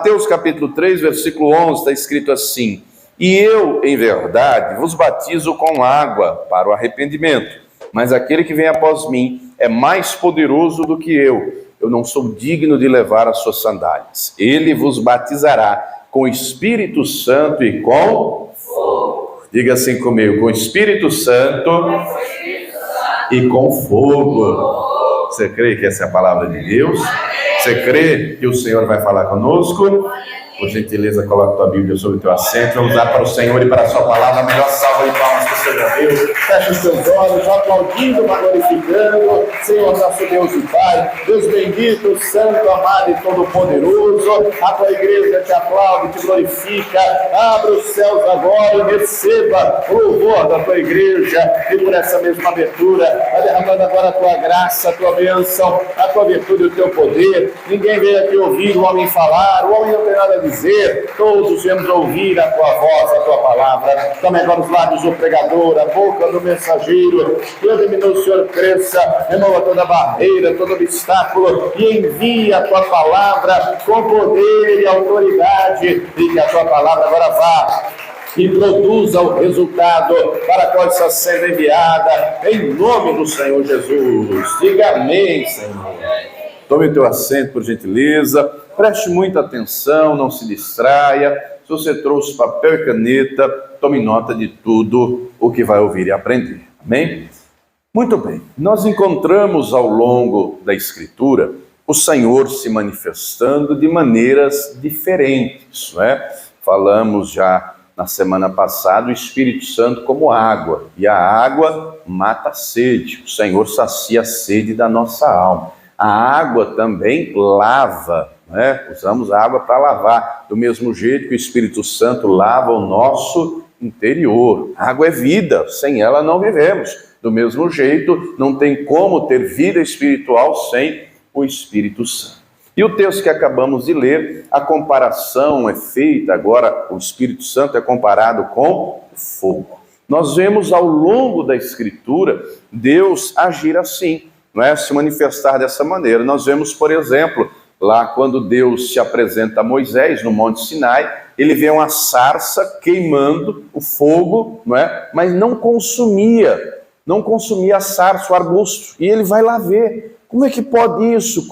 Mateus capítulo 3, versículo 11, está escrito assim: e eu, em verdade, vos batizo com água para o arrependimento, mas aquele que vem após mim é mais poderoso do que eu não sou digno de levar as suas sandálias. Ele vos batizará com Espírito Santo e com fogo. Diga assim comigo: com Espírito Santo e com fogo. Você crê que essa é a palavra de Deus? Você crê que o Senhor vai falar conosco? Por gentileza, coloca a tua Bíblia sobre o teu assento. Vamos dar para o Senhor e para a sua palavra a melhor salva de palmas que você já deu. Fecha os teus olhos, aplaudindo, glorificando. Senhor, nosso Deus e Pai, Deus bendito, santo, amado e todo-poderoso. A tua igreja te aplaude, te glorifica. Abra os céus agora e receba o louvor da tua igreja. E por essa mesma abertura, vai derramando agora a tua graça, a tua bênção, a tua virtude e o teu poder. Ninguém veio aqui ouvir o homem falar, o homem não tem nada a dizer, todos viemos ouvir a tua voz, a tua palavra. Tome agora os lábios do pregador, a boca do mensageiro, que eu diminua, o Senhor cresça, remova toda barreira, todo obstáculo, e envia a tua palavra com poder e autoridade, e que a tua palavra agora vá e produza o resultado para qual está sendo enviada, em nome do Senhor Jesus. Diga amém, Senhor. Tome o teu assento, por gentileza. Preste muita atenção, não se distraia. Se você trouxe papel e caneta, tome nota de tudo o que vai ouvir e aprender. Amém? Muito bem. Nós encontramos ao longo da Escritura o Senhor se manifestando de maneiras diferentes, não é? Falamos já na semana passada o Espírito Santo como água, e a água mata a sede. O Senhor sacia a sede da nossa alma. A água também lava, né? Usamos a água para lavar, do mesmo jeito que o Espírito Santo lava o nosso interior. A água é vida, sem ela não vivemos. Do mesmo jeito, não tem como ter vida espiritual sem o Espírito Santo. E o texto que acabamos de ler, a comparação é feita agora, o Espírito Santo é comparado com fogo. Nós vemos ao longo da Escritura Deus agir assim, não é? Se manifestar dessa maneira. Nós vemos, por exemplo, lá quando Deus se apresenta a Moisés no Monte Sinai, ele vê uma sarça queimando o fogo, não é? Mas não consumia a sarça, o arbusto. E ele vai lá ver, como é que pode isso?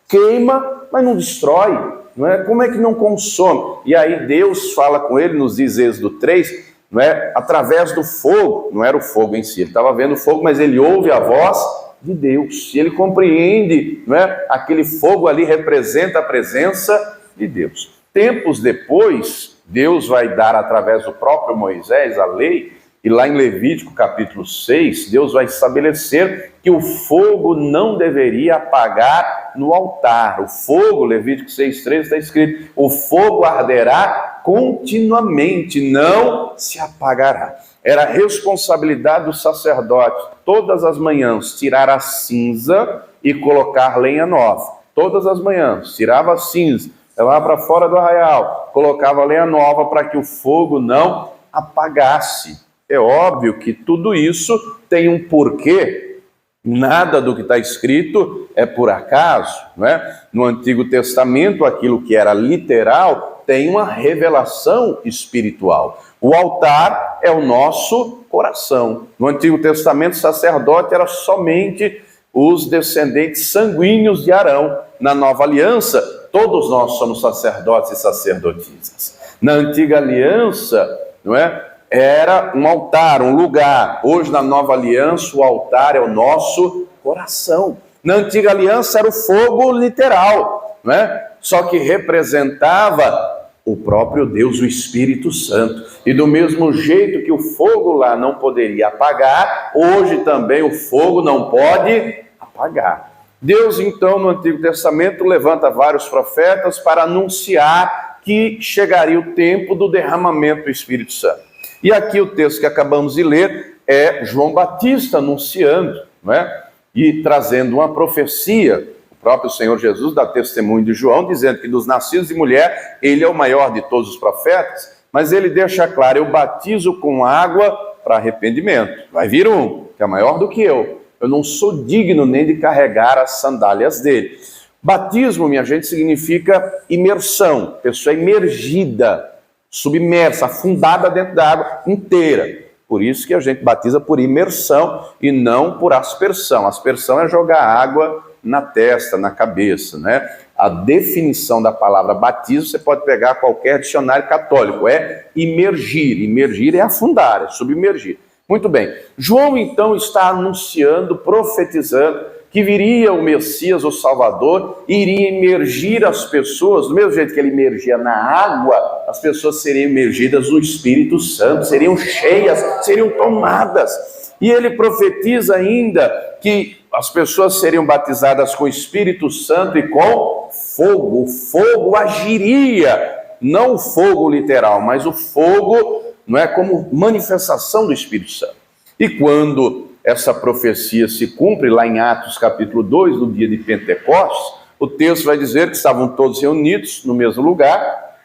Queima, mas não destrói, não é? Como é que não consome? E aí Deus fala com ele, nos diz Êxodo 3, não é? Através do fogo, não era o fogo em si, ele estava vendo o fogo, mas ele ouve a voz de Deus, e ele compreende, não é? Aquele fogo ali representa a presença de Deus. Tempos depois, Deus vai dar através do próprio Moisés a lei, e lá em Levítico capítulo 6, Deus vai estabelecer que o fogo não deveria apagar no altar. O fogo, Levítico 6,3 está escrito, o fogo arderá continuamente, não se apagará. Era a responsabilidade do sacerdote, todas as manhãs, tirar a cinza e colocar lenha nova. Todas as manhãs, tirava a cinza, levava para fora do arraial, colocava lenha nova para que o fogo não apagasse. É óbvio que tudo isso tem um porquê, nada do que está escrito é por acaso, não é? No Antigo Testamento, aquilo que era literal tem uma revelação espiritual. O altar é o nosso coração. No Antigo Testamento, o sacerdote era somente os descendentes sanguíneos de Arão. Na Nova Aliança, todos nós somos sacerdotes e sacerdotisas. Na Antiga Aliança, não é? Era um altar, um lugar. Hoje, na Nova Aliança, o altar é o nosso coração. Na Antiga Aliança era o fogo literal, não é? Só que representava o próprio Deus, o Espírito Santo. E do mesmo jeito que o fogo lá não poderia apagar, hoje também o fogo não pode apagar. Deus, então, no Antigo Testamento, levanta vários profetas para anunciar que chegaria o tempo do derramamento do Espírito Santo. E aqui o texto que acabamos de ler é João Batista anunciando, não é? E trazendo uma profecia. O próprio Senhor Jesus dá testemunho de João, dizendo que dos nascidos de mulher, ele é o maior de todos os profetas, mas ele deixa claro, eu batizo com água para arrependimento. Vai vir um, que é maior do que eu não sou digno nem de carregar as sandálias dele. Batismo, minha gente, significa imersão, pessoa imergida, submersa, afundada dentro da água inteira. Por isso que a gente batiza por imersão e não por aspersão. Aspersão é jogar água na testa, na cabeça, né? A definição da palavra batismo, você pode pegar qualquer dicionário católico, é imergir. Imergir é afundar, é submergir. Muito bem. João, então, está anunciando, profetizando, que viria o Messias, o Salvador, iria imergir as pessoas, do mesmo jeito que ele imergia na água, as pessoas seriam imergidas no Espírito Santo, seriam cheias, seriam tomadas. E ele profetiza ainda que as pessoas seriam batizadas com o Espírito Santo e com fogo. O fogo agiria, não o fogo literal, mas o fogo, não é, como manifestação do Espírito Santo. E quando essa profecia se cumpre, lá em Atos capítulo 2, no dia de Pentecostes, o texto vai dizer que estavam todos reunidos no mesmo lugar,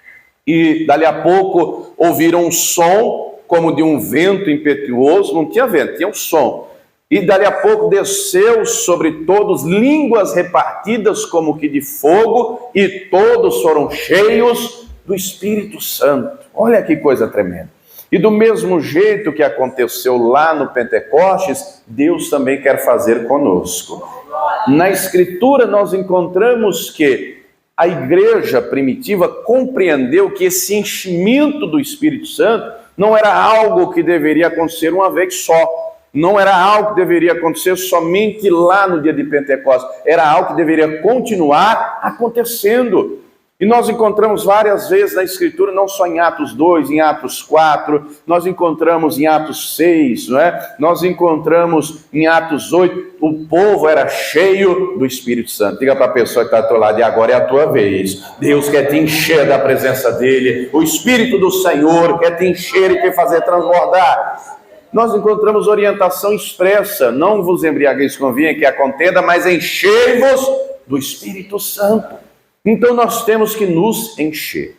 e dali a pouco ouviram um som como de um vento impetuoso, não tinha vento, tinha um som, e dali a pouco desceu sobre todos línguas repartidas como que de fogo, e todos foram cheios do Espírito Santo. Olha que coisa tremenda. E do mesmo jeito que aconteceu lá no Pentecostes, Deus também quer fazer conosco. Na Escritura nós encontramos que a igreja primitiva compreendeu que esse enchimento do Espírito Santo não era algo que deveria acontecer uma vez só. Não era algo que deveria acontecer somente lá no dia de Pentecostes. Era algo que deveria continuar acontecendo. E nós encontramos várias vezes na Escritura, não só em Atos 2, em Atos 4, nós encontramos em Atos 6, não é? Nós encontramos em Atos 8, o povo era cheio do Espírito Santo. Diga para a pessoa que está ao teu lado, e agora é a tua vez. Deus quer te encher da presença dEle, o Espírito do Senhor quer te encher e quer fazer transbordar. Nós encontramos orientação expressa, não vos embriagueis com vinho que a contenda, mas enchei-vos do Espírito Santo. Então nós temos que nos encher.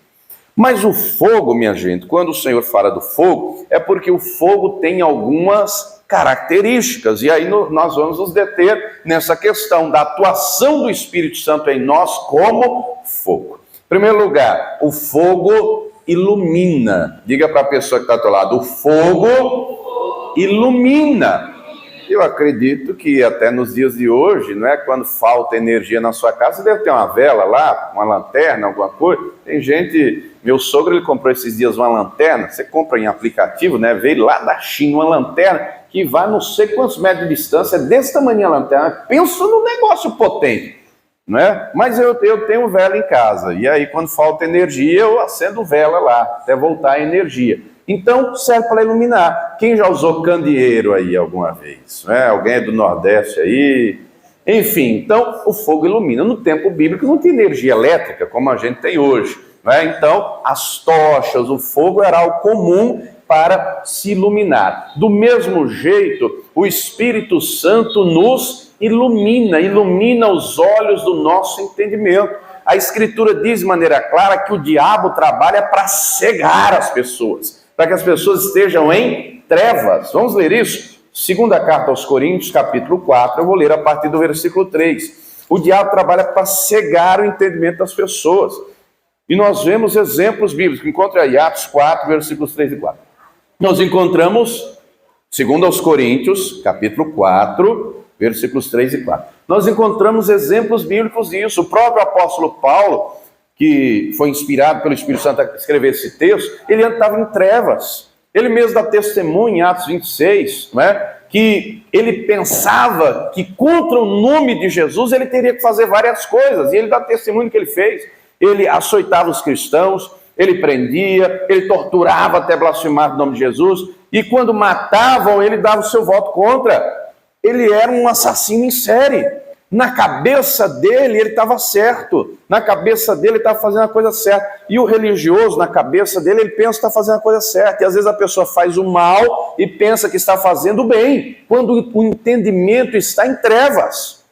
Mas o fogo, minha gente, quando o Senhor fala do fogo, é porque o fogo tem algumas características. E aí nós vamos nos deter nessa questão da atuação do Espírito Santo em nós como fogo. Em primeiro lugar, o fogo ilumina. Diga para a pessoa que está ao teu lado, o fogo ilumina. Eu acredito que até nos dias de hoje, não é, quando falta energia na sua casa, deve ter uma vela lá, uma lanterna, alguma coisa. Tem gente, meu sogro, ele comprou esses dias uma lanterna, você compra em aplicativo, né, veio lá da China uma lanterna que vai não sei quantos metros de distância, desse tamanho a lanterna. Pensa num negócio potente, não é? Mas eu tenho vela em casa, e aí quando falta energia, eu acendo vela lá, até voltar a energia. Então, serve para iluminar. Quem já usou candeeiro aí alguma vez? Alguém é do Nordeste aí? Enfim, então o fogo ilumina. No tempo bíblico não tinha energia elétrica como a gente tem hoje. Então, as tochas, o fogo era algo comum para se iluminar. Do mesmo jeito, o Espírito Santo nos ilumina os olhos do nosso entendimento. A Escritura diz de maneira clara que o diabo trabalha para cegar as pessoas, para que as pessoas estejam em trevas. Vamos ler isso? Segunda carta aos Coríntios, capítulo 4, eu vou ler a partir do versículo 3. O diabo trabalha para cegar o entendimento das pessoas. E nós vemos exemplos bíblicos. Encontre aí Atos 4, versículos 3 e 4. Nós encontramos, segundo aos Coríntios, capítulo 4, versículos 3 e 4. Nós encontramos exemplos bíblicos disso. O próprio apóstolo Paulo, que foi inspirado pelo Espírito Santo a escrever esse texto, ele estava em trevas. Ele mesmo dá testemunho em Atos 26, que ele pensava que contra o nome de Jesus ele teria que fazer várias coisas, e ele dá testemunho que ele fez. Ele açoitava os cristãos, ele prendia, ele torturava até blasfemar o nome de Jesus, e quando matavam, ele dava o seu voto contra. Ele era um assassino em série. Na cabeça dele, ele estava certo. Na cabeça dele, ele estava fazendo a coisa certa. E o religioso, na cabeça dele, ele pensa que está fazendo a coisa certa. E às vezes a pessoa faz o mal e pensa que está fazendo o bem, quando o entendimento está em trevas.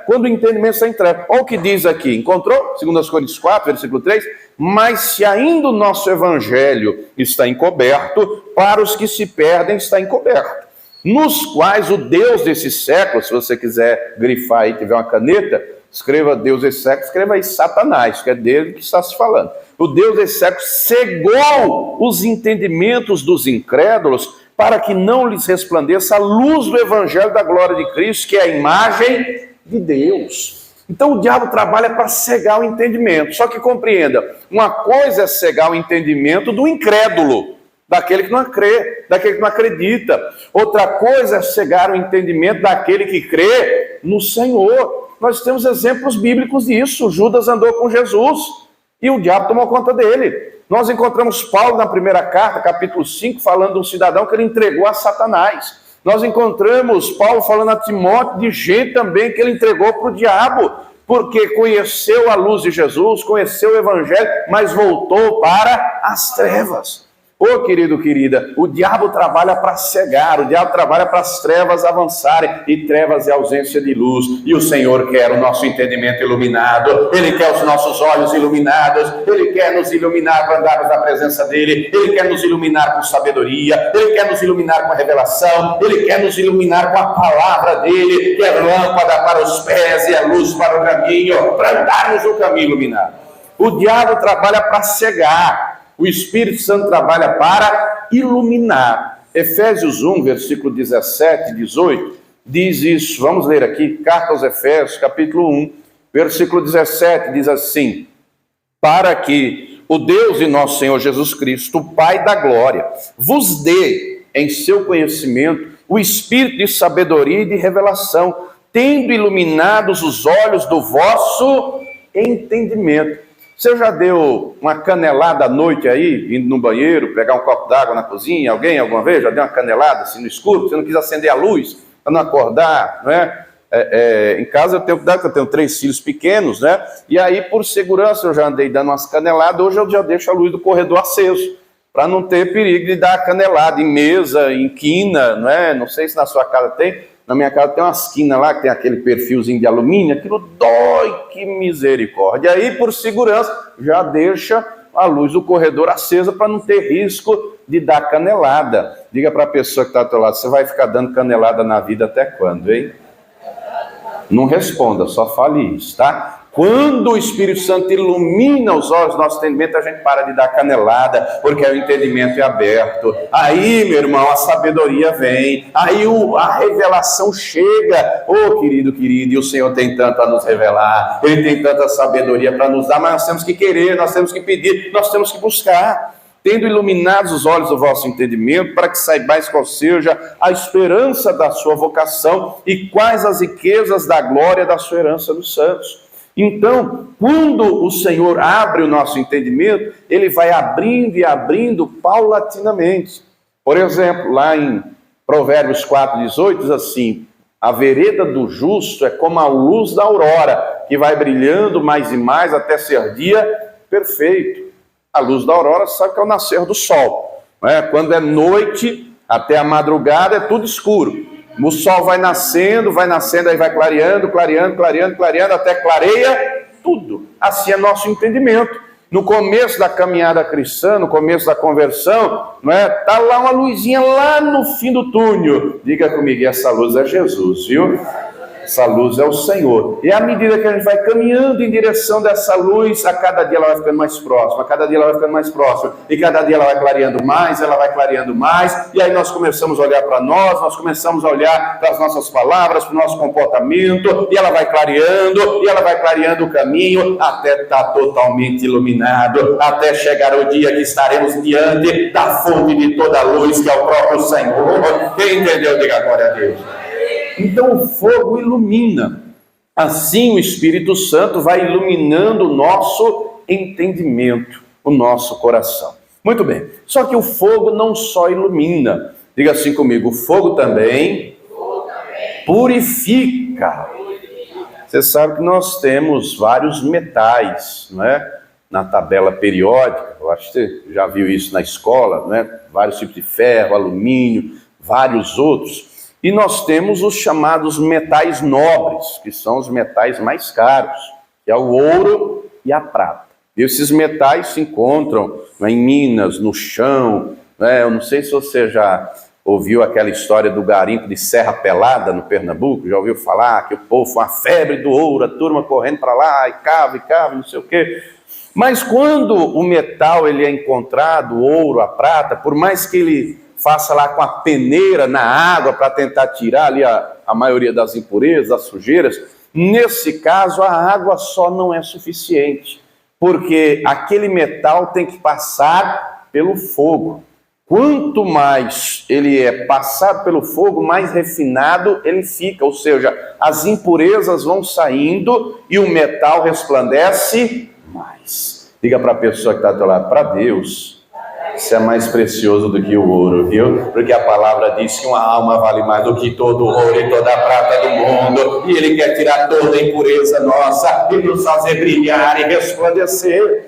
Quando o entendimento está em trevas. Olha o que diz aqui. Encontrou? 2 Coríntios 4, versículo 3. Mas se ainda o nosso evangelho está encoberto, para os que se perdem está encoberto, nos quais o Deus desse século, se você quiser grifar aí, tiver uma caneta, escreva Deus desse século, escreva aí Satanás, que é dele que está se falando. O Deus desse século cegou os entendimentos dos incrédulos para que não lhes resplandeça a luz do evangelho da glória de Cristo, que é a imagem de Deus. Então o diabo trabalha para cegar o entendimento. Só que compreenda, uma coisa é cegar o entendimento do incrédulo, daquele que não crê, daquele que não acredita. Outra coisa é cegar o entendimento daquele que crê no Senhor. Nós temos exemplos bíblicos disso. Judas andou com Jesus e o diabo tomou conta dele. Nós encontramos Paulo na primeira carta, capítulo 5, falando de um cidadão que ele entregou a Satanás. Nós encontramos Paulo falando a Timóteo de gente também que ele entregou para o diabo, porque conheceu a luz de Jesus, conheceu o evangelho, mas voltou para as trevas. Ô querido, querida, o diabo trabalha para cegar, o diabo trabalha para as trevas avançarem, e trevas é ausência de luz, e o Senhor quer o nosso entendimento iluminado, Ele quer os nossos olhos iluminados, Ele quer nos iluminar para andarmos na presença dEle, Ele quer nos iluminar com sabedoria, Ele quer nos iluminar com a revelação, Ele quer nos iluminar com a palavra dEle, que é lâmpada para os pés e a luz para o caminho, para andarmos no caminho iluminado. O diabo trabalha para cegar, o Espírito Santo trabalha para iluminar. Efésios 1, versículo 17 e 18, diz isso. Vamos ler aqui, carta aos Efésios, capítulo 1, versículo 17, diz assim: para que o Deus de nosso Senhor Jesus Cristo, o Pai da glória, vos dê em seu conhecimento o espírito de sabedoria e de revelação, tendo iluminados os olhos do vosso entendimento. Você já deu uma canelada à noite aí, indo no banheiro, pegar um copo d'água na cozinha? Alguém alguma vez já deu uma canelada assim no escuro? Você não quis acender a luz para não acordar, não é? Em casa eu tenho cuidado, eu tenho 3 filhos pequenos, né? E aí, por segurança, eu já andei dando umas caneladas. Hoje eu já deixo a luz do corredor aceso, para não ter perigo de dar canelada em mesa, em quina, não é? Não sei se na sua casa tem. Na minha casa tem umas quinas lá, que tem aquele perfilzinho de alumínio, aquilo dói, que misericórdia. Aí, por segurança, já deixa a luz do corredor acesa para não ter risco de dar canelada. Diga para a pessoa que está ao teu lado, você vai ficar dando canelada na vida até quando, hein? Não responda, só fale isso, tá? Quando o Espírito Santo ilumina os olhos do nosso entendimento, a gente para de dar canelada, porque o entendimento é aberto. Aí, meu irmão, a sabedoria vem, aí a revelação chega. Ô, querido, e o Senhor tem tanto a nos revelar, Ele tem tanta sabedoria para nos dar, mas nós temos que querer, nós temos que pedir, nós temos que buscar. Tendo iluminados os olhos do vosso entendimento, para que saibais qual seja a esperança da sua vocação e quais as riquezas da glória da sua herança nos santos. Então, quando o Senhor abre o nosso entendimento, Ele vai abrindo e abrindo paulatinamente. Por exemplo, lá em Provérbios 4,18 diz assim: a vereda do justo é como a luz da aurora, que vai brilhando mais e mais até ser dia perfeito. A luz da aurora sabe que é o nascer do sol, não é? Quando é noite, até a madrugada é tudo escuro. O sol vai nascendo, aí vai clareando, até clareia tudo. Assim é nosso entendimento. No começo da caminhada cristã, no começo da conversão, não é? Tá lá uma luzinha lá no fim do túnel. Diga comigo, essa luz é Jesus, viu? Essa luz é o Senhor. E à medida que a gente vai caminhando em direção dessa luz, a cada dia ela vai ficando mais próxima, a cada dia ela vai ficando mais próxima, e cada dia ela vai clareando mais, e aí nós começamos a olhar para nós começamos a olhar para as nossas palavras, para o nosso comportamento, e ela vai clareando o caminho, até estar totalmente iluminado, até chegar o dia que estaremos diante da fonte de toda a luz, que é o próprio Senhor. Quem entendeu, diga glória a Deus. Então o fogo ilumina. Assim o Espírito Santo vai iluminando o nosso entendimento, o nosso coração. Muito bem. Só que o fogo não só ilumina. Diga assim comigo, o fogo também purifica. Você sabe que nós temos vários metais, não é? Na tabela periódica, eu acho que você já viu isso na escola, não é? Vários tipos de ferro, alumínio, vários outros. E nós temos os chamados metais nobres, que são os metais mais caros, que é o ouro e a prata. E esses metais se encontram em minas, no chão, né? Eu não sei se você já ouviu aquela história do garimpo de Serra Pelada, no Pernambuco? Já ouviu falar que o povo foi uma febre do ouro, a turma correndo para lá, e cava, não sei o quê. Mas quando o metal ele é encontrado, o ouro, a prata, por mais que ele faça lá com a peneira na água para tentar tirar ali a maioria das impurezas, das sujeiras, nesse caso a água só não é suficiente, porque aquele metal tem que passar pelo fogo. Quanto mais ele é passado pelo fogo, mais refinado ele fica, ou seja, as impurezas vão saindo e o metal resplandece mais. Diga para a pessoa que está ao teu lado, para Deus, isso é mais precioso do que o ouro, viu? Porque a palavra diz que uma alma vale mais do que todo o ouro e toda a prata do mundo, e Ele quer tirar toda a impureza nossa e nos fazer brilhar e resplandecer.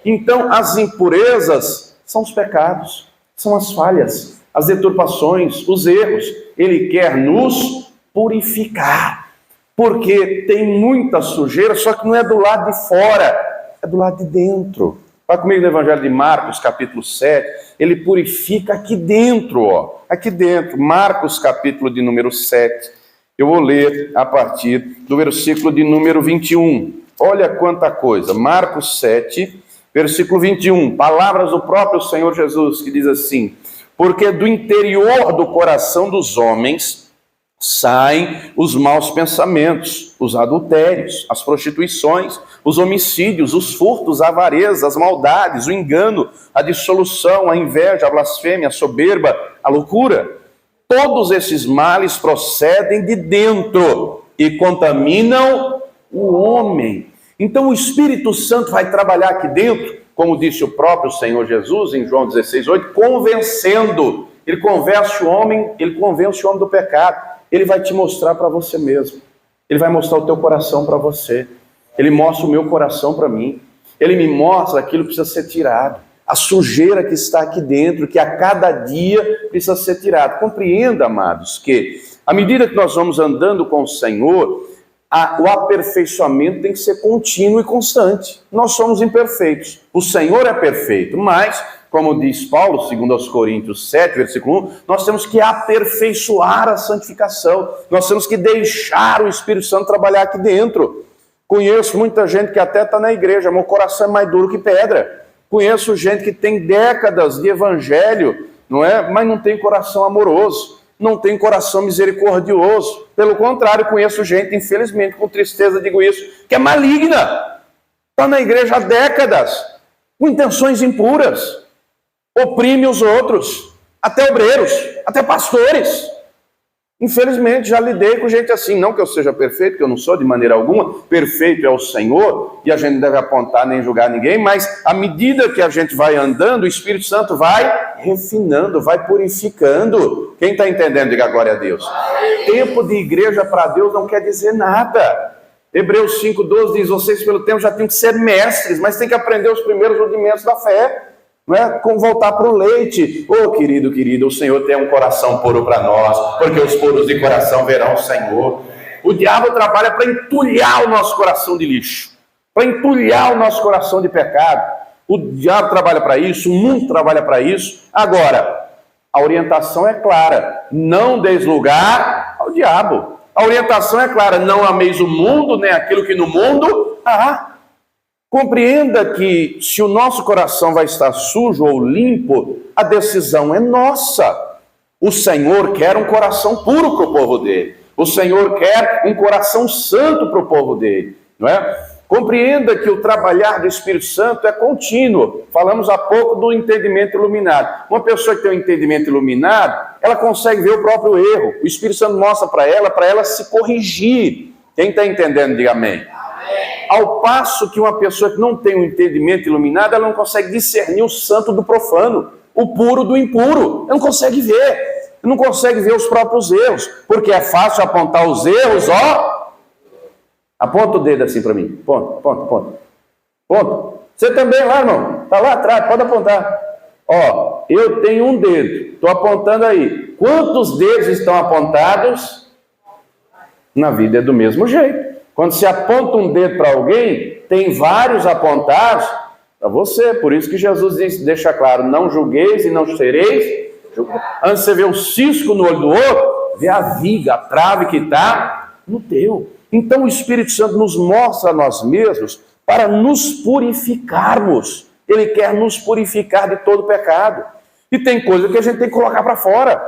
Então, as impurezas são os pecados, são as falhas, as deturpações, os erros. Ele quer nos purificar, porque tem muita sujeira, só que não é do lado de fora, é do lado de dentro. Vai comigo no Evangelho de Marcos, capítulo 7, ele purifica aqui dentro, ó, aqui dentro, Marcos, capítulo de número 7. Eu vou ler a partir do versículo de número 21. Olha quanta coisa, Marcos 7, versículo 21, palavras do próprio Senhor Jesus, que diz assim: porque do interior do coração dos homens saem os maus pensamentos, os adultérios, as prostituições, os homicídios, os furtos, a avareza, as maldades, o engano, a dissolução, a inveja, a blasfêmia, a soberba, a loucura. Todos esses males procedem de dentro e contaminam o homem. Então o Espírito Santo vai trabalhar aqui dentro, como disse o próprio Senhor Jesus em João 16:8, convencendo. Ele convence o homem do pecado. Ele vai te mostrar para você mesmo. Ele vai mostrar o teu coração para você. Ele mostra o meu coração para mim. Ele me mostra aquilo que precisa ser tirado. A sujeira que está aqui dentro, que a cada dia precisa ser tirada. Compreenda, amados, que à medida que nós vamos andando com o Senhor, o aperfeiçoamento tem que ser contínuo e constante. Nós somos imperfeitos. O Senhor é perfeito, mas, como diz Paulo, segundo aos Coríntios 7, versículo 1, nós temos que aperfeiçoar a santificação. Nós temos que deixar o Espírito Santo trabalhar aqui dentro. Conheço muita gente que até está na igreja, mas o coração é mais duro que pedra. Conheço gente que tem décadas de evangelho, não é? Mas não tem coração amoroso, não tem coração misericordioso. Pelo contrário, conheço gente, infelizmente, com tristeza digo isso, que é maligna. Está na igreja há décadas, com intenções impuras. Oprime os outros, até obreiros, até pastores. Infelizmente, já lidei com gente assim. Não que eu seja perfeito, que eu não sou de maneira alguma. Perfeito é o Senhor, e a gente não deve apontar nem julgar ninguém, mas à medida que a gente vai andando, o Espírito Santo vai refinando, vai purificando. Quem está entendendo, diga glória a Deus. Tempo de igreja para Deus não quer dizer nada. Hebreus 5:12 diz, vocês pelo tempo já têm que ser mestres, mas têm que aprender os primeiros rudimentos da fé. Não é como voltar para o leite. Oh, querido, o Senhor tem um coração puro para nós, porque os puros de coração verão o Senhor. O diabo trabalha para entulhar o nosso coração de lixo, para entulhar o nosso coração de pecado. O diabo trabalha para isso, o mundo trabalha para isso. Agora, a orientação é clara: não deis lugar ao diabo. A orientação é clara: não ameis o mundo, nem aquilo que no mundo há. Compreenda que se o nosso coração vai estar sujo ou limpo, a decisão é nossa. O Senhor quer um coração puro para o povo dele. O Senhor quer um coração santo para o povo dele, não é? Compreenda que o trabalhar do Espírito Santo é contínuo. Falamos há pouco do entendimento iluminado. Uma pessoa que tem um entendimento iluminado, ela consegue ver o próprio erro. O Espírito Santo mostra para ela se corrigir. Quem está entendendo, diga amém. Ao passo que uma pessoa que não tem um entendimento iluminado, ela não consegue discernir o santo do profano, o puro do impuro. Ela não consegue ver. Não consegue ver os próprios erros. Porque é fácil apontar os erros, ó. Aponta o dedo assim para mim. Ponto. Você também lá, irmão. Está lá atrás, pode apontar. Ó, eu tenho um dedo. Estou apontando aí. Quantos dedos estão apontados? Na vida é do mesmo jeito. Quando se aponta um dedo para alguém, tem vários apontados para você. Por isso que Jesus diz, deixa claro, não julgueis e não sereis Antes de você ver o cisco no olho do outro, vê a viga, a trave que está no teu. Então o Espírito Santo nos mostra a nós mesmos para nos purificarmos. Ele quer nos purificar de todo pecado. E tem coisa que a gente tem que colocar para fora.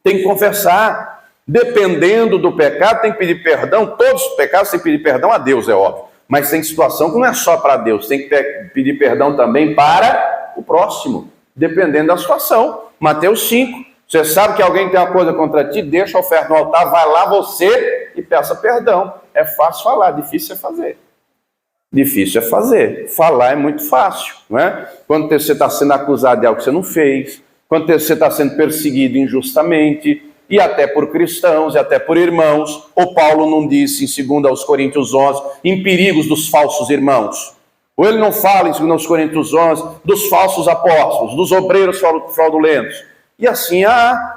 Tem que confessar. Dependendo do pecado, tem que pedir perdão. Todos os pecados tem que pedir perdão a Deus, é óbvio. Mas tem situação que não é só para Deus. Tem que pedir perdão também para o próximo. Dependendo da situação. Mateus 5. Você sabe que alguém tem uma coisa contra ti, deixa a oferta no altar, vai lá você e peça perdão. É fácil falar, difícil é fazer. Difícil é fazer. Falar é muito fácil, não é? Quando você está sendo acusado de algo que você não fez, quando você está sendo perseguido injustamente, e até por cristãos, e até por irmãos. O Paulo não disse em 2 Coríntios 11, em perigos dos falsos irmãos. Ou ele não fala em 2 Coríntios 11 dos falsos apóstolos, dos obreiros fraudulentos. E assim,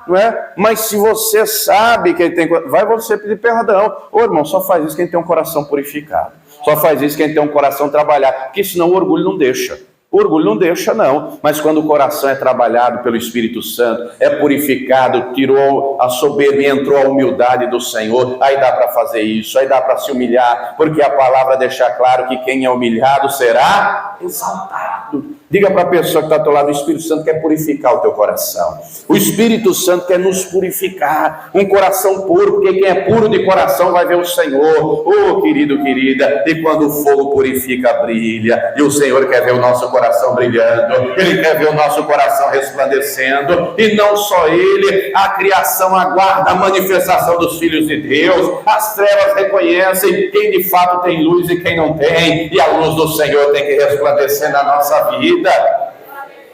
não é? Mas se você sabe que ele tem... vai você pedir perdão. Ô irmão, só faz isso quem tem um coração purificado. Só faz isso quem tem um coração trabalhado. Porque senão o orgulho não deixa. O orgulho não deixa, não. Mas quando o coração é trabalhado pelo Espírito Santo, é purificado, tirou a soberba e entrou a humildade do Senhor, aí dá para fazer isso, aí dá para se humilhar, porque a palavra deixa claro que quem é humilhado será exaltado. Diga para a pessoa que está ao teu lado, o Espírito Santo quer purificar o teu coração. O Espírito Santo quer nos purificar. Um coração puro, porque quem é puro de coração vai ver o Senhor. Oh, querido, querida, e quando o fogo purifica, brilha. E o Senhor quer ver o nosso coração brilhando. Ele quer ver o nosso coração resplandecendo. E não só Ele, a criação aguarda a manifestação dos filhos de Deus. As trevas reconhecem quem de fato tem luz e quem não tem. E a luz do Senhor tem que resplandecer na nossa vida.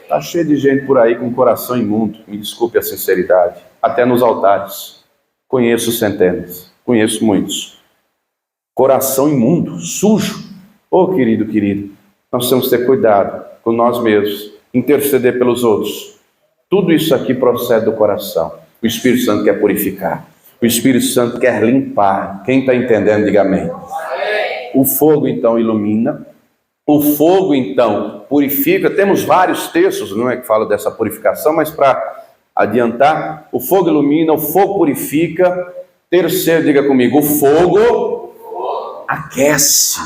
Está cheio de gente por aí com coração imundo, me desculpe a sinceridade, até nos altares. Conheço centenas, conheço muitos. Coração imundo, sujo. Oh, querido, querida, nós temos que ter cuidado com nós mesmos, interceder pelos outros. Tudo isso aqui procede do coração. O Espírito Santo quer purificar. O Espírito Santo quer limpar. Quem está entendendo, diga amém. O fogo, então, ilumina. O fogo, então, purifica. Temos vários textos, não é, que falam dessa purificação, mas para adiantar, o fogo ilumina, o fogo purifica. Terceiro, diga comigo, o fogo aquece.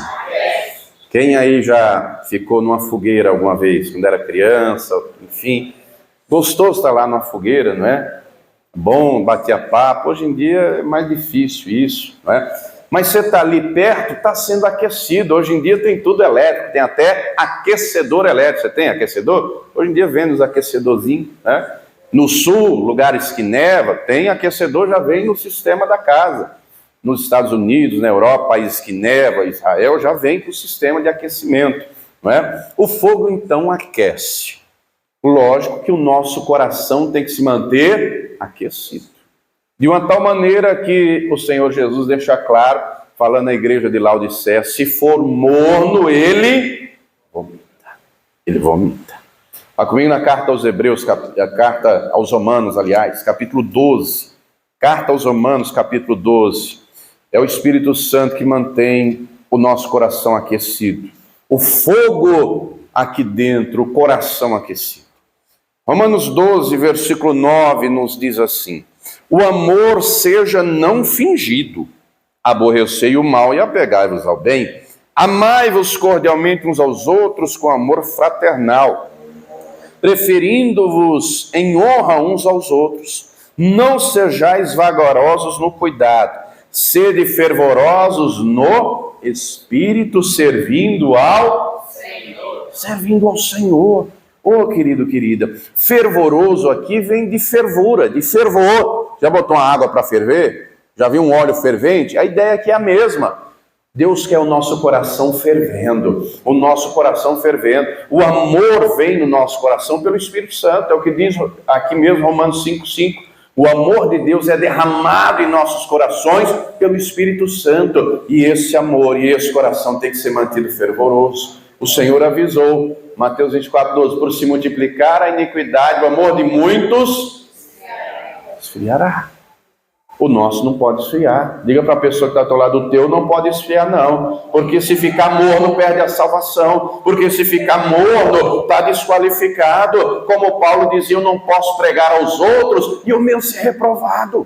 Quem aí já ficou numa fogueira alguma vez, quando era criança, enfim, gostoso estar lá numa fogueira, não é? Bom, batia papo. Hoje em dia é mais difícil isso, não é? Mas você está ali perto, está sendo aquecido. Hoje em dia tem tudo elétrico, tem até aquecedor elétrico. Você tem aquecedor? Hoje em dia vende os aquecedorzinhos, né? No sul, lugares que neva, tem aquecedor, já vem no sistema da casa. Nos Estados Unidos, na Europa, países que neva, Israel, já vem com o sistema de aquecimento, não é? O fogo, então, aquece. Lógico que o nosso coração tem que se manter aquecido. De uma tal maneira que o Senhor Jesus deixa claro, falando na igreja de Laodiceia, se for morno, ele vomita. Ele vomita. Vá comigo na carta aos Hebreus, a carta aos Romanos, aliás, capítulo 12. Carta aos Romanos, capítulo 12. É o Espírito Santo que mantém o nosso coração aquecido. O fogo aqui dentro, o coração aquecido. Romanos 12, versículo 9, nos diz assim: o amor seja não fingido, aborrecei o mal e apegai-vos ao bem, amai-vos cordialmente uns aos outros com amor fraternal, preferindo-vos em honra uns aos outros. Não sejais vagarosos no cuidado, sede fervorosos no Espírito, servindo ao Senhor. Servindo ao Senhor. Oh, querido, querida, fervoroso aqui vem de fervura, de fervor. Já botou uma água para ferver? Já viu um óleo fervente? A ideia aqui é a mesma. Deus quer o nosso coração fervendo, o nosso coração fervendo. O amor vem no nosso coração pelo Espírito Santo, é o que diz aqui mesmo Romanos 5,5. O amor de Deus é derramado em nossos corações pelo Espírito Santo. E esse amor e esse coração tem que ser mantido fervoroso. O Senhor avisou, Mateus 24,12, por se multiplicar a iniquidade, o amor de muitos esfriará. O nosso não pode esfriar. Diga para a pessoa que está ao lado, o teu não pode esfriar não, porque se ficar morno perde a salvação, porque se ficar morno está desqualificado. Como Paulo dizia, eu não posso pregar aos outros e o meu ser reprovado.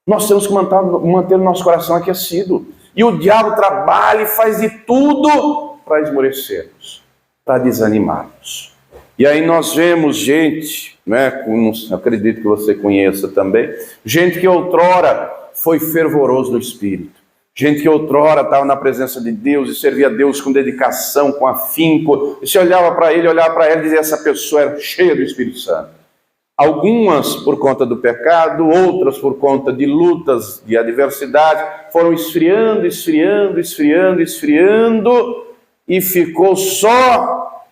Nós temos que manter o nosso coração aquecido. E o diabo trabalha e faz de tudo para esmorecermos, para desanimarmos. E aí nós vemos gente, né, acredito que você conheça também, gente que outrora foi fervoroso no Espírito, gente que outrora estava na presença de Deus e servia a Deus com dedicação, com afinco, e se olhava para ele e dizia, essa pessoa era cheia do Espírito Santo. Algumas por conta do pecado, outras por conta de lutas, de adversidade, foram esfriando, e ficou só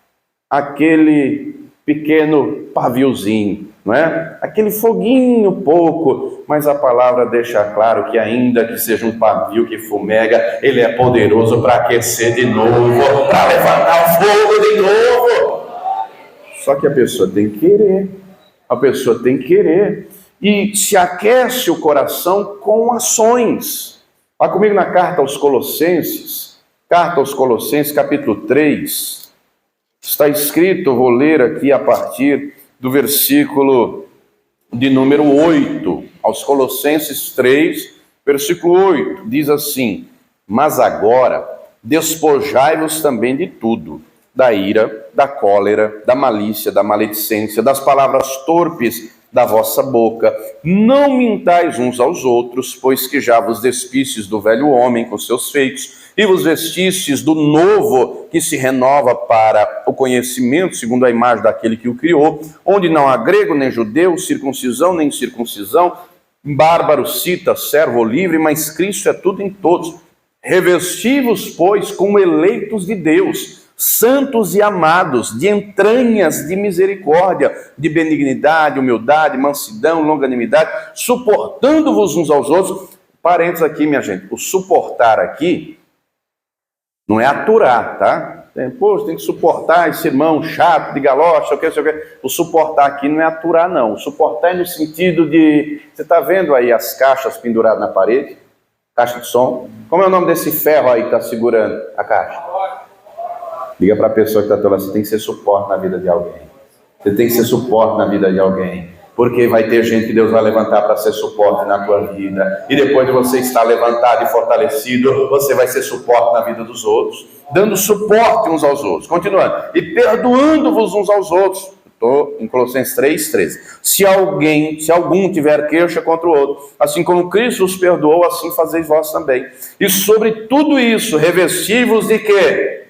aquele pequeno paviozinho, não é? Aquele foguinho pouco, mas a palavra deixa claro que ainda que seja um pavio que fumega, ele é poderoso para aquecer de novo, para levantar o fogo de novo. Só que a pessoa tem que querer, e se aquece o coração com ações. Vá comigo na carta aos Colossenses, capítulo 3, está escrito, vou ler aqui a partir do versículo de número 8, aos Colossenses 3, versículo 8, diz assim, mas agora despojai-vos também de tudo, da ira, da cólera, da malícia, da maledicência, das palavras torpes da vossa boca. Não mintais uns aos outros, pois que já vos despistes do velho homem com seus feitos, e vos vestistes do novo, que se renova para o conhecimento, segundo a imagem daquele que o criou, onde não há grego nem judeu, circuncisão nem incircuncisão, bárbaro, cita, servo ou livre, mas Cristo é tudo em todos. Revesti-vos, pois, como eleitos de Deus, santos e amados, de entranhas de misericórdia, de benignidade, humildade, mansidão, longanimidade, suportando-vos uns aos outros. Parênteses aqui, minha gente, o suportar aqui não é aturar, tá? Pô, você tem que suportar esse irmão chato, de galocha, sei o que. O suportar aqui não é aturar, não. O suportar é no sentido de... Você está vendo aí as caixas penduradas na parede? Caixa de som. Como é o nome desse ferro aí que está segurando a caixa? Liga para a pessoa que está falando, você tem que ser suporte na vida de alguém. Você tem que ser suporte na vida de alguém. Porque vai ter gente que Deus vai levantar para ser suporte na tua vida. E depois de você estar levantado e fortalecido, você vai ser suporte na vida dos outros. Dando suporte uns aos outros. Continuando. E perdoando-vos uns aos outros. Estou em Colossenses 3:13. Se algum tiver queixa contra o outro, assim como Cristo os perdoou, assim fazeis vós também. E sobre tudo isso, revesti-vos de quê?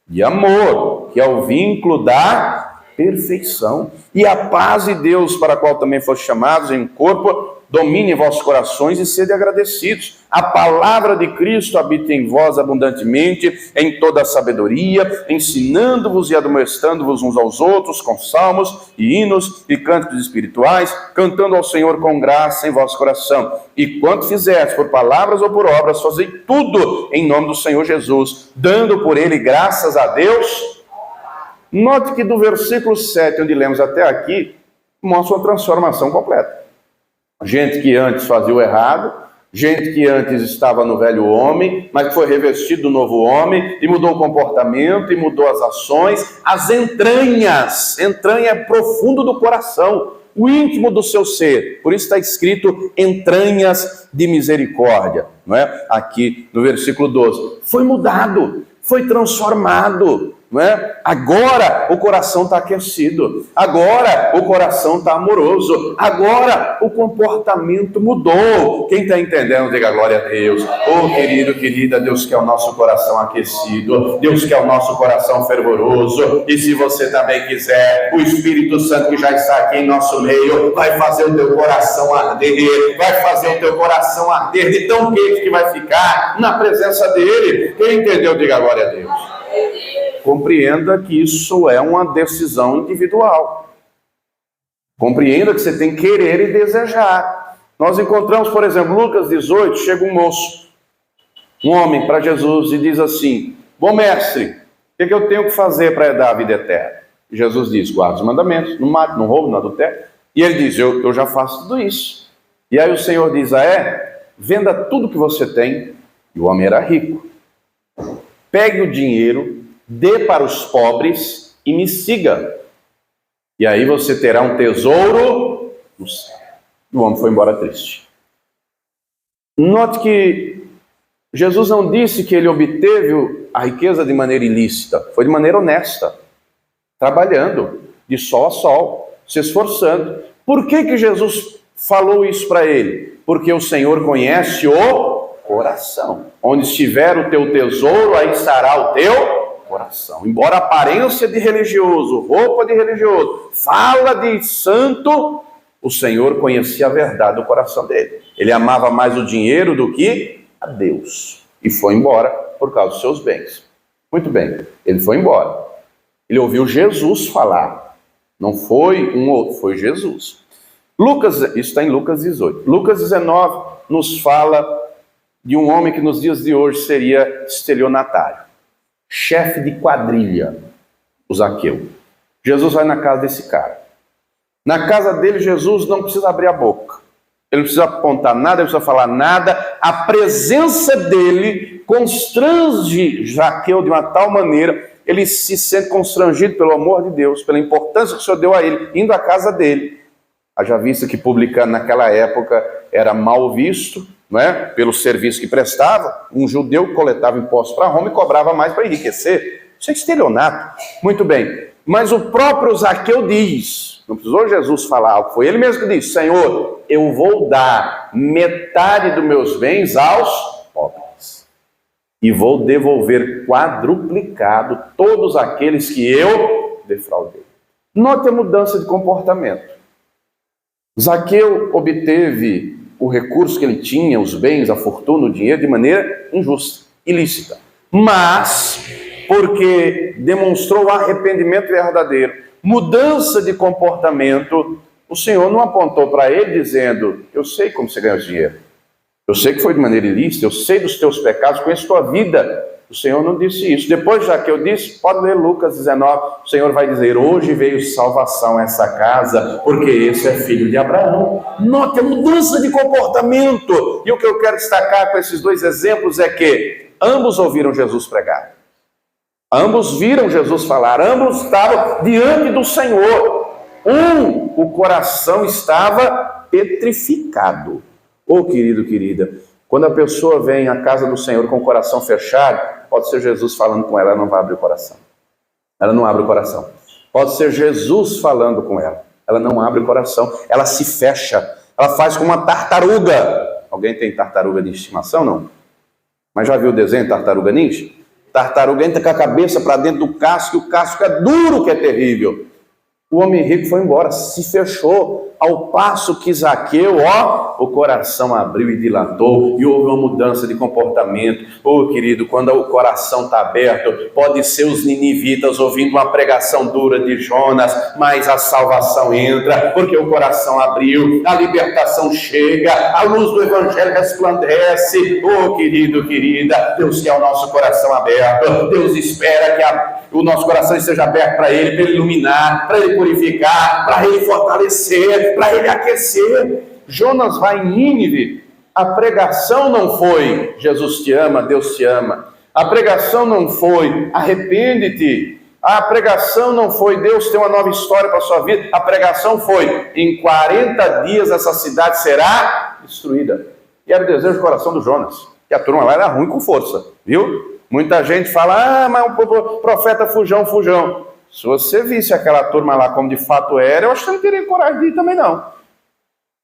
De amor, que é o vínculo da perfeição. E a paz de Deus, para a qual também foste chamados em um corpo, domine vossos corações e sede agradecidos. A palavra de Cristo habita em vós abundantemente, em toda a sabedoria, ensinando-vos e admoestando-vos uns aos outros com salmos e hinos e cânticos espirituais, cantando ao Senhor com graça em vosso coração. E quanto fizerdes por palavras ou por obras, fazei tudo em nome do Senhor Jesus, dando por ele graças a Deus. Note que do versículo 7, onde lemos até aqui, mostra uma transformação completa. Gente que antes fazia o errado, gente que antes estava no velho homem, mas que foi revestido do novo homem, e mudou o comportamento, e mudou as ações, as entranhas. Entranha é profundo do coração, o íntimo do seu ser. Por isso está escrito entranhas de misericórdia, não é? Aqui no versículo 12. Foi mudado, foi transformado. Não é? Agora o coração está aquecido, agora o coração está amoroso, agora o comportamento mudou. Quem está entendendo, diga glória a Deus. Oh, querido, querida, Deus quer o nosso coração aquecido, Deus quer o nosso coração fervoroso. E se você também quiser, o Espírito Santo que já está aqui em nosso meio vai fazer o teu coração arder, vai fazer o teu coração arder de tão quente que vai ficar na presença dele. Quem entendeu, diga glória a Deus. Compreenda que isso é uma decisão individual. Compreenda que você tem que querer e desejar. Nós encontramos, por exemplo, Lucas 18, chega um moço, um homem para Jesus e diz assim: bom mestre, o que eu tenho que fazer para herdar a vida eterna? E Jesus diz: guarda os mandamentos, não mate, não roube, não adultere. E ele diz: eu já faço tudo isso. E aí o Senhor diz: venda tudo que você tem. E o homem era rico. Pegue o dinheiro, dê para os pobres e me siga. E aí você terá um tesouro no céu. O homem foi embora triste. Note que Jesus não disse que ele obteve a riqueza de maneira ilícita. Foi de maneira honesta. Trabalhando, de sol a sol, se esforçando. Por que Jesus falou isso para ele? Porque o Senhor conhece o coração. Onde estiver o teu tesouro, aí estará o teu coração. Embora aparência de religioso, roupa de religioso, fala de santo, o Senhor conhecia a verdade do coração dele. Ele amava mais o dinheiro do que a Deus. E foi embora por causa dos seus bens. Muito bem, ele foi embora. Ele ouviu Jesus falar. Não foi um outro, foi Jesus. Isso está em Lucas 18. Lucas 19 nos fala de um homem que nos dias de hoje seria estelionatário. Chefe de quadrilha, o Zaqueu. Jesus vai na casa desse cara. Na casa dele, Jesus não precisa abrir a boca. Ele não precisa apontar nada, ele não precisa falar nada. A presença dele constrange Zaqueu de uma tal maneira, ele se sente constrangido pelo amor de Deus, pela importância que o Senhor deu a ele, indo à casa dele. Haja vista que publicano naquela época era mal visto, não é? Pelo serviço que prestava. Um judeu coletava impostos para Roma e cobrava mais para enriquecer. Isso é estelionato. Muito bem. Mas o próprio Zaqueu diz, não precisou Jesus falar algo, foi ele mesmo que disse: Senhor, eu vou dar metade dos meus bens aos pobres e vou devolver quadruplicado todos aqueles que eu defraudei. Note a mudança de comportamento. Zaqueu obteve o recurso que ele tinha, os bens, a fortuna, o dinheiro, de maneira injusta, ilícita. Mas, porque demonstrou arrependimento verdadeiro, mudança de comportamento, o Senhor não apontou para ele dizendo: eu sei como você ganha dinheiro, eu sei que foi de maneira ilícita, eu sei dos teus pecados, conheço tua vida. O Senhor não disse isso. Depois, já que eu disse, pode ler Lucas 19, o Senhor vai dizer: hoje veio salvação a essa casa, porque esse é filho de Abraão. Note a mudança de comportamento. E o que eu quero destacar com esses dois exemplos é que ambos ouviram Jesus pregar. Ambos viram Jesus falar, ambos estavam diante do Senhor. O coração estava petrificado. Querido, querida, quando a pessoa vem à casa do Senhor com o coração fechado, pode ser Jesus falando com ela, ela não vai abrir o coração. Ela não abre o coração. Pode ser Jesus falando com ela, ela não abre o coração. Ela se fecha, ela faz como uma tartaruga. Alguém tem tartaruga de estimação, não? Mas já viu o desenho Tartaruga Ninja? Tartaruga entra com a cabeça para dentro do casco, e o casco é duro, que é terrível. O homem rico foi embora, se fechou, ao passo que Zaqueu, o coração abriu e dilatou, e houve uma mudança de comportamento. Querido, quando o coração está aberto, pode ser os ninivitas ouvindo uma pregação dura de Jonas, mas a salvação entra, porque o coração abriu, a libertação chega, a luz do Evangelho resplandece. Querido, querida, Deus quer o nosso coração aberto, Deus espera que o nosso coração esteja aberto para Ele iluminar, para Ele purificar, para Ele fortalecer, para Ele aquecer. Jonas vai em Nínive, a pregação não foi Jesus te ama, Deus te ama. A pregação não foi arrepende-te. A pregação não foi Deus tem uma nova história para a sua vida. A pregação foi: em 40 dias essa cidade será destruída. E era o desejo do coração do Jonas, que a turma lá era ruim com força, viu? Muita gente fala: mas o profeta fujão. Se você visse aquela turma lá como de fato era, eu acho que você não teria coragem de ir também não.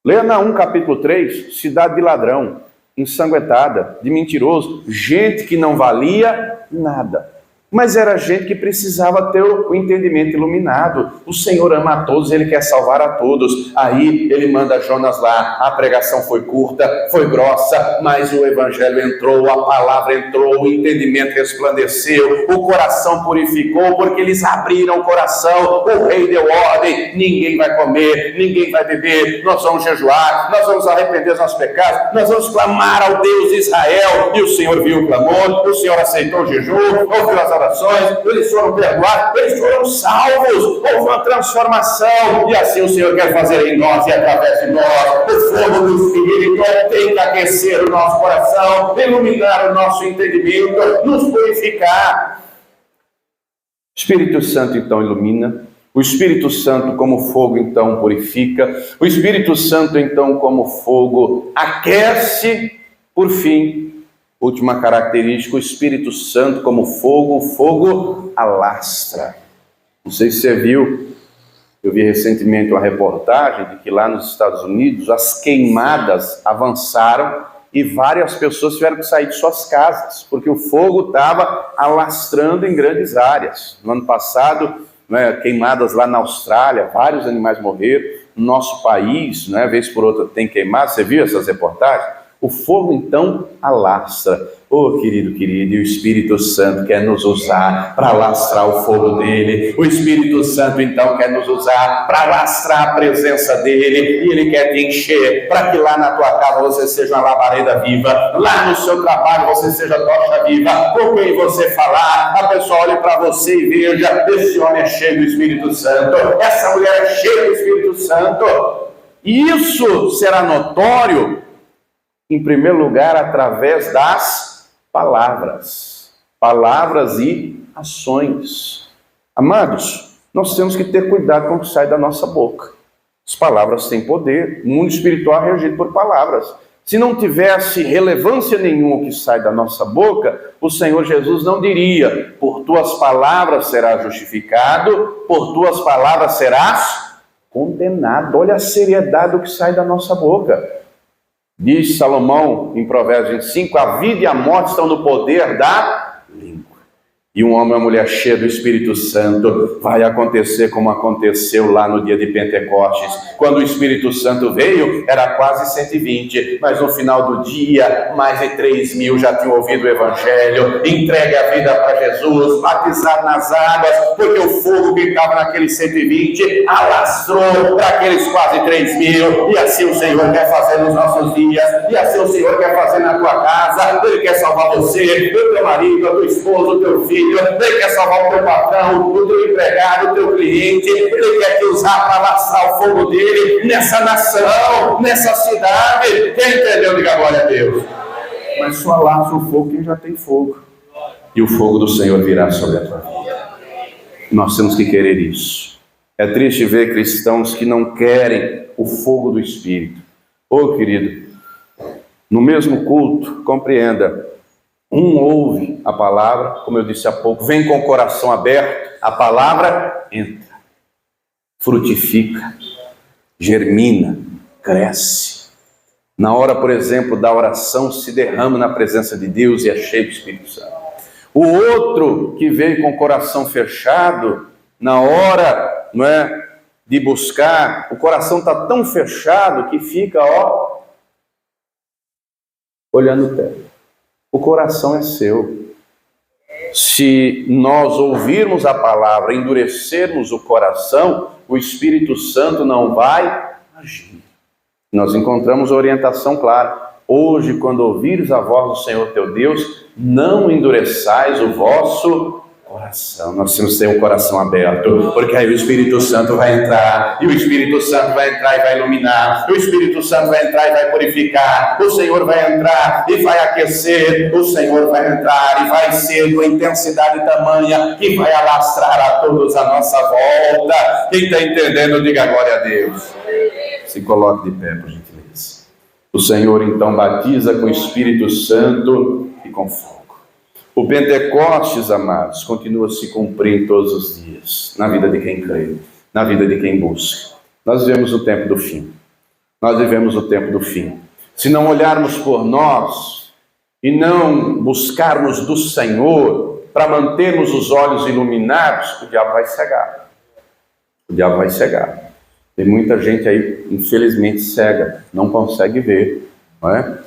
Leia Naum capítulo 3, cidade de ladrão, ensanguentada, de mentiroso, gente que não valia nada. Mas era gente que precisava ter o entendimento iluminado. O Senhor ama a todos, Ele quer salvar a todos. Aí Ele manda Jonas lá. A pregação foi curta, foi grossa, mas o Evangelho entrou, a palavra entrou, o entendimento resplandeceu, o coração purificou, porque eles abriram o coração. O rei deu ordem: ninguém vai comer, ninguém vai beber, nós vamos jejuar, nós vamos arrepender dos nossos pecados, nós vamos clamar ao Deus de Israel. E o Senhor viu o clamor, o Senhor aceitou o jejum, ouviu as restaurações, eles foram perdoados, eles foram salvos, houve uma transformação, e assim o Senhor quer fazer em nós e através de nós. O fogo do Espírito tem que aquecer o nosso coração, iluminar o nosso entendimento, nos purificar. O Espírito Santo então ilumina, o Espírito Santo como fogo então purifica, o Espírito Santo então como fogo aquece. Por fim, última característica, o Espírito Santo como fogo, o fogo alastra. Não sei se você viu, eu vi recentemente uma reportagem de que lá nos Estados Unidos as queimadas avançaram e várias pessoas tiveram que sair de suas casas, porque o fogo estava alastrando em grandes áreas. No ano passado, queimadas lá na Austrália, vários animais morreram. No nosso país, vez por outra tem queimado. Você viu essas reportagens? O fogo então alastra. Oh, querido, e o Espírito Santo quer nos usar para alastrar o fogo dele. O Espírito Santo então quer nos usar para alastrar a presença dele, e ele quer te encher para que lá na tua casa você seja uma labareda viva, lá no seu trabalho você seja tocha viva. Com quem você falar, a pessoa olhe para você e veja: esse homem é cheio do Espírito Santo, essa mulher é cheia do Espírito Santo. E isso será notório, em primeiro lugar, através das palavras e ações. Amados, nós temos que ter cuidado com o que sai da nossa boca. As palavras têm poder, o mundo espiritual é regido por palavras. Se não tivesse relevância nenhuma o que sai da nossa boca, o Senhor Jesus não diria: por tuas palavras serás justificado, por tuas palavras serás condenado. Olha a seriedade do que sai da nossa boca. Diz Salomão em Provérbios 25: a vida e a morte estão no poder da língua. E um homem e uma mulher cheia do Espírito Santo, vai acontecer como aconteceu lá no dia de Pentecostes. Quando o Espírito Santo veio, era quase 120, mas no final do dia, mais de 3.000 já tinham ouvido o Evangelho, entregue a vida para Jesus, batizado nas águas, porque o fogo que estava naqueles 120 alastrou para aqueles quase 3.000, e assim o Senhor quer fazer nos nossos dias, e assim o Senhor quer fazer na tua casa. Ele quer salvar você, o teu marido, a tua esposa, o teu filho. Ele quer salvar o teu patrão, o teu empregado, o teu cliente. Ele quer te usar para alastrar o fogo dele nessa nação, nessa cidade. Quem entendeu, diga glória a Deus. Mas só alastra o fogo quem já tem fogo, e o fogo do Senhor virá sobre a tua vida. Nós temos que querer isso. É triste ver cristãos que não querem o fogo do Espírito. Ô querido, no mesmo culto, compreenda, um ouve a palavra, como eu disse há pouco, vem com o coração aberto, a palavra entra, frutifica, germina, cresce. Na hora, por exemplo, da oração, se derrama na presença de Deus e é cheio do Espírito Santo. O outro que veio com o coração fechado, na hora, de buscar, o coração está tão fechado que fica, olhando o teto. O coração é seu. Se nós ouvirmos a palavra, endurecermos o coração, o Espírito Santo não vai agir. Nós encontramos a orientação clara. Hoje, quando ouvires a voz do Senhor teu Deus, não endureçais o vosso coração. Nós temos que ter um coração aberto, porque aí o Espírito Santo vai entrar, e o Espírito Santo vai entrar e vai iluminar, o Espírito Santo vai entrar e vai purificar, o Senhor vai entrar e vai aquecer, o Senhor vai entrar e vai ser de uma intensidade tamanha que vai alastrar a todos à nossa volta. Quem está entendendo, diga glória a Deus. Se coloque de pé, por gentileza. O Senhor então batiza com o Espírito Santo e com fogo. O Pentecostes, amados, continua a se cumprir todos os dias, na vida de quem crê, na vida de quem busca. Nós vivemos o tempo do fim. Nós vivemos o tempo do fim. Se não olharmos por nós e não buscarmos do Senhor para mantermos os olhos iluminados, o diabo vai cegar. O diabo vai cegar. Tem muita gente aí, infelizmente, cega, não consegue ver, não é?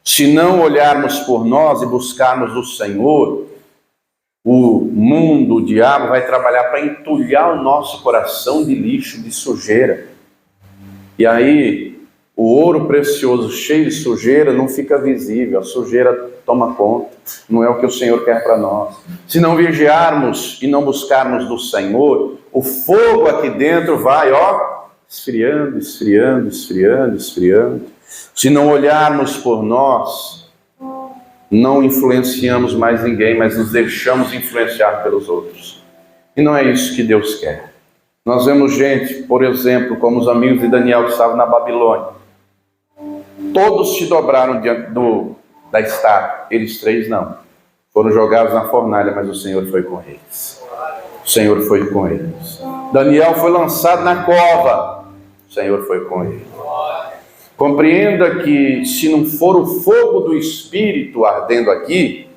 Se não olharmos por nós e buscarmos o Senhor, o mundo, o diabo vai trabalhar para entulhar o nosso coração de lixo, de sujeira. E aí O ouro precioso, cheio de sujeira, não fica visível, a sujeira toma conta, não é o que o Senhor quer para nós. Se não vigiarmos e não buscarmos do Senhor, o fogo aqui dentro vai, esfriando, esfriando, esfriando, esfriando. Se não olharmos por nós, não influenciamos mais ninguém, mas nos deixamos influenciar pelos outros. E não é isso que Deus quer. Nós vemos gente, por exemplo, como os amigos de Daniel que estavam na Babilônia. Todos se dobraram diante da estátua, eles 3 não. Foram jogados na fornalha, mas o Senhor foi com eles. O Senhor foi com eles. Daniel foi lançado na cova, o Senhor foi com ele. Compreenda que se não for o fogo do Espírito ardendo aqui,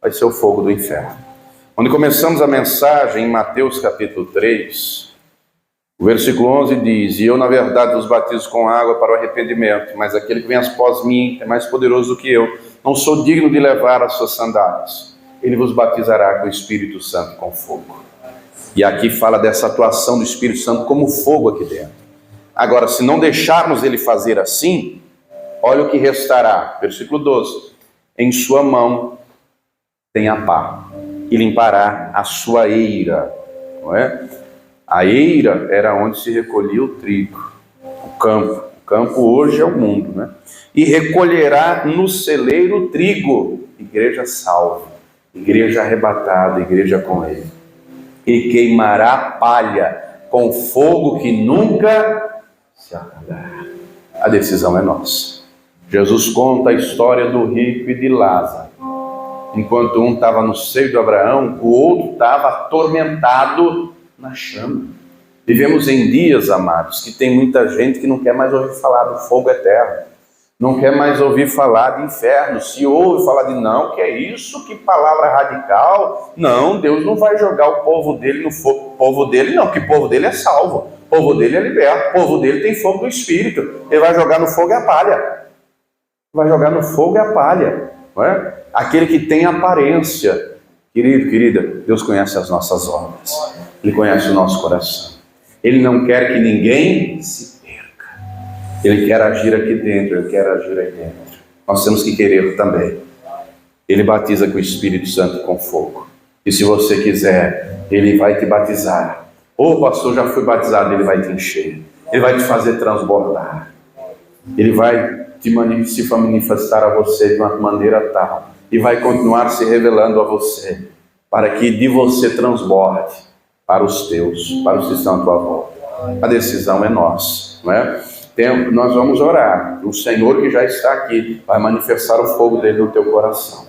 vai ser o fogo do inferno. Quando começamos a mensagem em Mateus capítulo 3, o versículo 11 diz: e eu na verdade vos batizo com água para o arrependimento, mas aquele que vem após mim é mais poderoso do que eu. Não sou digno de levar as suas sandálias. Ele vos batizará com o Espírito Santo e com fogo. E aqui fala dessa atuação do Espírito Santo como fogo aqui dentro. Agora, se não deixarmos ele fazer assim, olha o que restará. Versículo 12. Em sua mão tem a pá, e limpará a sua eira. Não é? A eira era onde se recolhia o trigo, o campo. O campo hoje é o mundo, né? E recolherá no celeiro o trigo. Igreja salva, igreja arrebatada, igreja com ele. E queimará a palha com fogo que nunca se apagará. A decisão é nossa. Jesus conta a história do rico e de Lázaro. Enquanto um estava no seio de Abraão, o outro estava atormentado na chama. Vivemos em dias, amados, que tem muita gente que não quer mais ouvir falar do fogo eterno, não quer mais ouvir falar de inferno. Se ouve falar de não, que é isso, que palavra radical. Não, Deus não vai jogar o povo dele no fogo. O povo dele não, porque o povo dele é salvo, o povo dele é liberto, o povo dele tem fogo do Espírito. Ele vai jogar no fogo e a palha. Vai jogar no fogo e a palha, não é? Aquele que tem aparência. Querido, querida, Deus conhece as nossas obras, Ele conhece o nosso coração. Ele não quer que ninguém se perca. Ele quer agir aqui dentro, Ele quer agir aí dentro. Nós temos que querer também. Ele batiza com o Espírito Santo e com fogo. E se você quiser, Ele vai te batizar. Ô pastor, já fui batizado, Ele vai te encher. Ele vai te fazer transbordar. Ele vai se manifestar a você de uma maneira tal. E vai continuar se revelando a você, para que de você transborde para os teus, para os que estão à tua volta. A decisão é nossa, não é? Nós vamos orar. O Senhor que já está aqui vai manifestar o fogo dele no teu coração.